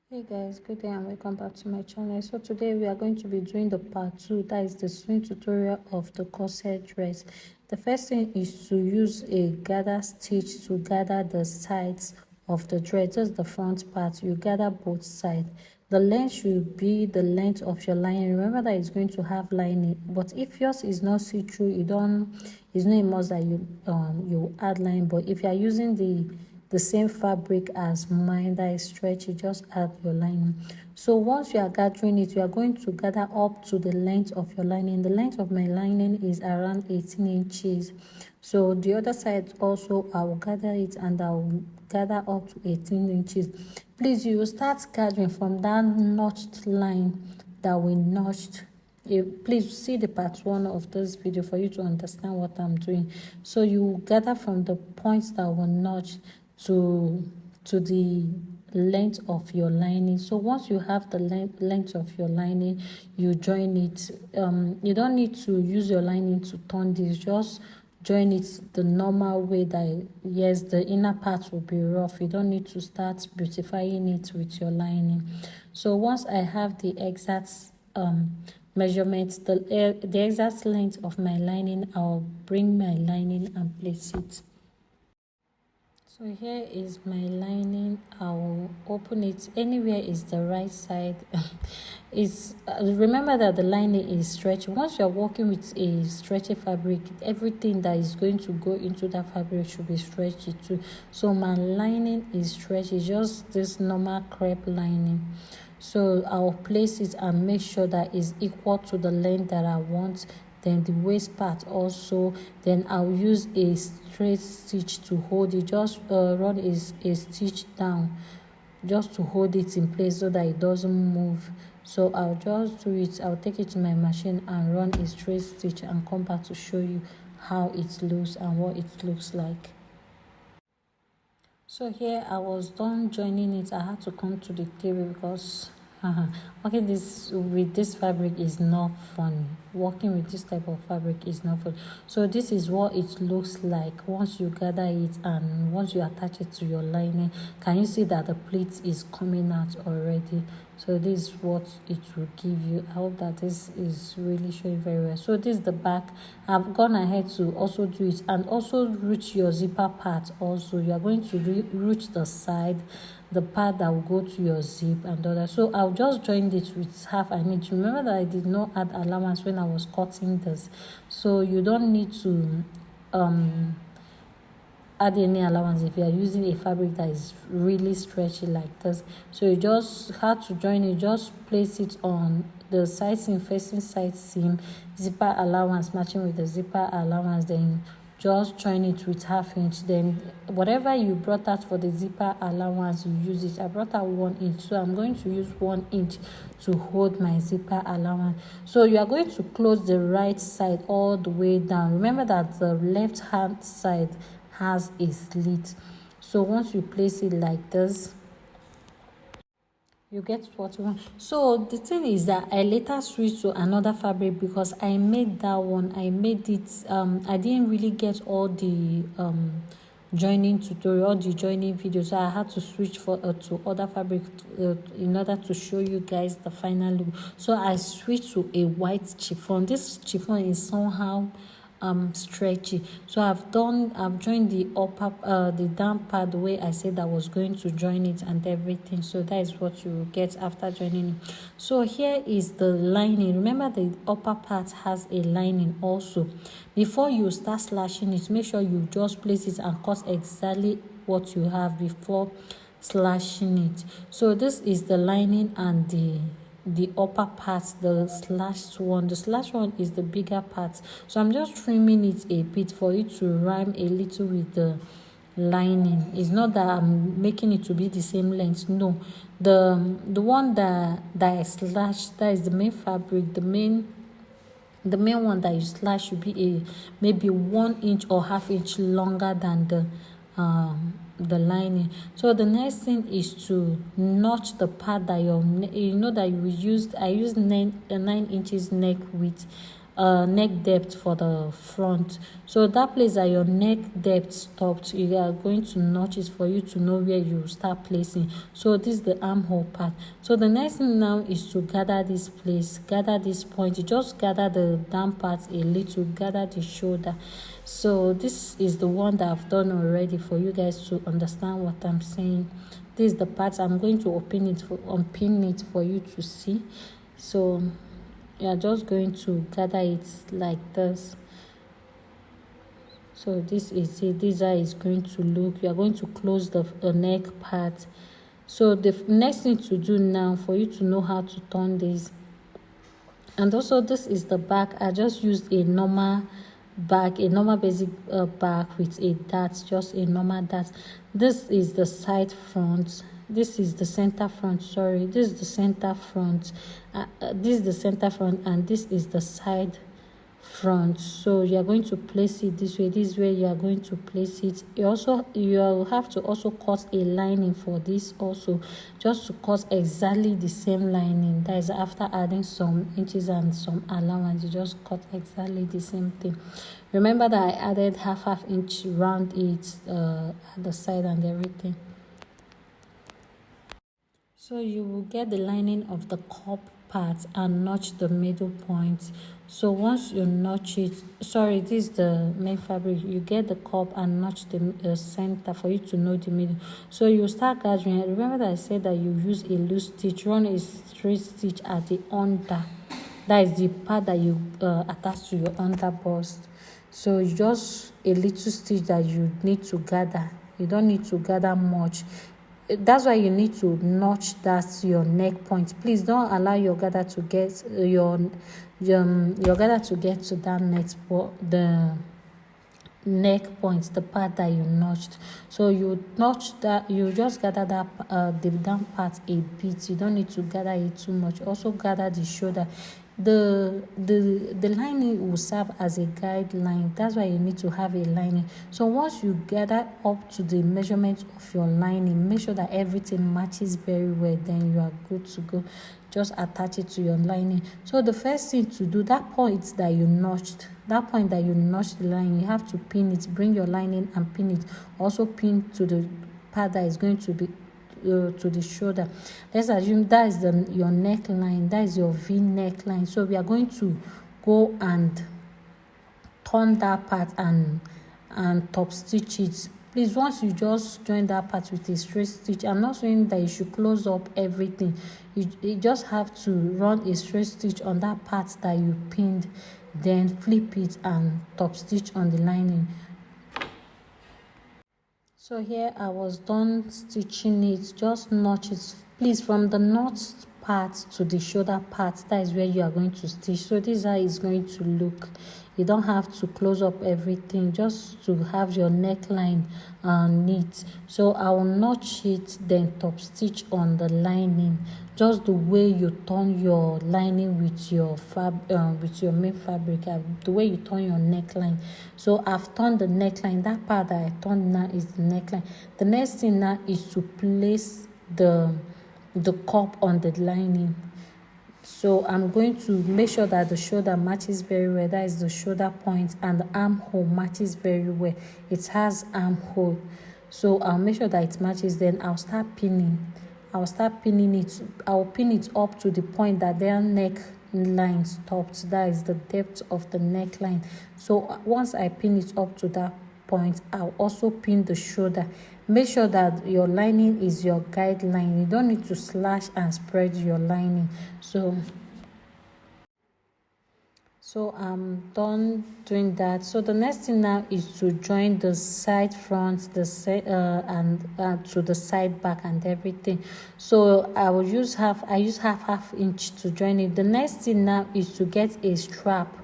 Hey guys, good day and welcome back to my channel. So today we are going to be doing the part 2, that is the sewing tutorial of the corset dress. The first thing is to use a gather stitch to gather the sides of the dress, just the front part. You gather both sides. The length should be the length of your lining. Remember that it's going to have lining, but if yours is not see-through, it's not a must that you add lining. But if you are using the same fabric as mine that is stretchy, just add your lining. So once you are gathering it, you are going to gather up to the length of your lining. The length of my lining is around 18 inches. So the other side also, I will gather it and I will gather up to 18 inches. Please, you will start gathering from that notched line that we notched. Please see the part 1 of this video for you to understand what I'm doing. So you gather from the points that were notched to the length of your lining. So once you have the length of your lining, you join it. You don't need to use your lining to turn this, just join it the normal way. That yes, the inner part will be rough. You don't need to start beautifying it with your lining. So once I have the exact measurements, the exact length of my lining, I'll bring my lining and place it. So here is my lining. I will open it. Anywhere is the right side. Remember that the lining is stretchy. Once you are working with a stretchy fabric, everything that is going to go into that fabric should be stretchy too. So my lining is stretchy, just this normal crepe lining. So I'll place it and make sure that it's equal to the length that I want. Then the waist part also, then I'll use a straight stitch to hold it. Just run a stitch down just to hold it in place so that it doesn't move. So I'll just do it. I'll take it to my machine and run a straight stitch and come back to show you how it looks and what it looks like. So here I was done joining it. I had to come to the table because working with this fabric is not funny. Working with this type of fabric is not fun. So this is what it looks like once you gather it and once you attach it to your lining. Can you see that the pleat is coming out already? So this is what it will give you. I hope that this is really showing very well. So this is the back. I've gone ahead to also do it and also root your zipper part. Also you are going to root the side, the part that will go to your zip and all that. So I'll just join this with half an inch. Remember that I did not add allowance when I was cutting this, so you don't need to add any allowance if you are using a fabric that is really stretchy like this. So you just have to join it. Just place it on the side seam, facing side seam, zipper allowance matching with the zipper allowance, then just join it with half inch. Then whatever you brought out for the zipper allowance, you use it. I brought out 1 inch, so I'm going to use 1 inch to hold my zipper allowance. So you are going to close the right side all the way down. Remember that the left hand side has a slit. So once you place it like this, you get what you want. So the thing is that I later switched to another fabric because I made that one. I made it I didn't really get all the joining tutorial, the joining video, so I had to switch to other fabric in order to show you guys the final look. So I switched to a white chiffon. This chiffon is somehow stretchy, so I've joined the upper the down part the way I said I was going to join it and everything. So that is what you will get after joining it. So here is the lining. Remember the upper part has a lining also. Before you start slashing it, make sure you just place it and cut exactly what you have before slashing it. So this is the lining and the upper part, the slashed one. The slashed one is the bigger part, so I'm just trimming it a bit for it to rhyme a little with the lining. It's not that I'm making it to be the same length, no. The one that I slashed, that is the main fabric. The main one that you slash should be maybe 1 inch or half inch longer than the lining. So the next thing is to notch the part that that I used 9 inches neck width neck depth for the front. So that place that your neck depth stopped, you are going to notch it for you to know where you start placing. So this is the armhole part. So the next thing now is to gather this place, gather this point. You just gather the down part a little, gather the shoulder. So this is the one that I've done already for you guys to understand what I'm saying. This is the part I'm going to unpin it for you to see. So you are just going to gather it like this. So this is it. This eye is going to look. You are going to close the neck part. So the next thing to do now for you to know how to turn this, and also this is the back. I just used a normal back, a normal basic back with a dart, just a normal dart. This is the side front. This is the center front. Sorry, this is the center front. This is the center front, and this is the side front. So you are going to place it this way. This is where you are going to place it. You have to also cut a lining for this also, just to cut exactly the same lining. That is after adding some inches and some allowance. You just cut exactly the same thing. Remember that I added half inch round it at the side and everything. So you will get the lining of the cup part and notch the middle point. So once you notch it, sorry, this is the main fabric, you get the cup and notch the center for you to know the middle. So you start gathering. Remember that I said that you use a loose stitch, run a straight stitch at the under. That is the part that you attach to your under bust. So just a little stitch that you need to gather. You don't need to gather much. That's why you need to notch that your neck point. Please don't allow your gather to get your gather to get to that the neck point, the part that you notched. So you notch that, you just gather that the down part a bit. You don't need to gather it too much. Also gather the shoulder. The lining will serve as a guideline. That's why you need to have a lining. So once you gather up to the measurement of your lining, make sure that everything matches very well, then you are good to go. Just attach it to your lining. So the first thing to do, that point that you notched the line, you have to pin it. Bring your lining and pin it. Also pin to the part that is going to be to the shoulder. Let's assume that is your neckline, that is your V neckline. So we are going to go and turn that part and top stitch it. Please, once you just join that part with a straight stitch, I'm not saying that you should close up everything. You just have to run a straight stitch on that part that you pinned, then flip it and top stitch on the lining. So here I was done stitching it. Just notch it. Please, from the knot part to the shoulder part, that is where you are going to stitch. So this is how it's going to look. You don't have to close up everything, just to have your neckline neat. So I will notch it, then top stitch on the lining, just the way you turn your lining with your main fabric, the way you turn your neckline. So I've turned the neckline. That part that I turned now is the neckline. The next thing now is to place the cup on the lining. So I'm going to make sure that the shoulder matches very well. That is the shoulder point, and the armhole matches very well. It has armhole. So I'll make sure that it matches. Then I'll start pinning. It. I'll pin it up to the point that their neckline stops. That is the depth of the neckline. So once I pin it up to that point, I'll also pin the shoulder. Make sure that your lining is your guideline. You don't need to slash and spread your lining. So I'm done doing that. So the next thing now is to join the side front, and to the side back and everything. So I use half inch to join it. The next thing now is to get a strap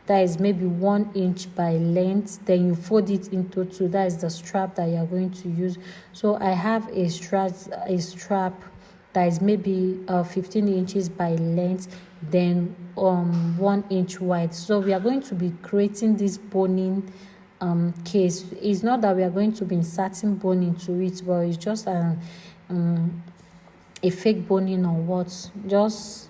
that is maybe 1 inch by length. Then you fold it into two. That is the strap that you are going to use. So I have a strap that is maybe 15 inches by length, then 1 inch wide. So we are going to be creating this boning case. It's not that we are going to be inserting bone into it, but it's just a fake boning or what. Just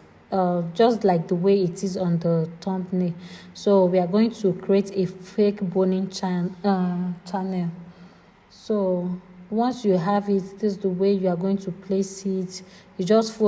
just like the way it is on the thumbnail. So we are going to create a fake boning channel. So once you have it, this is the way you are going to place it. You just fold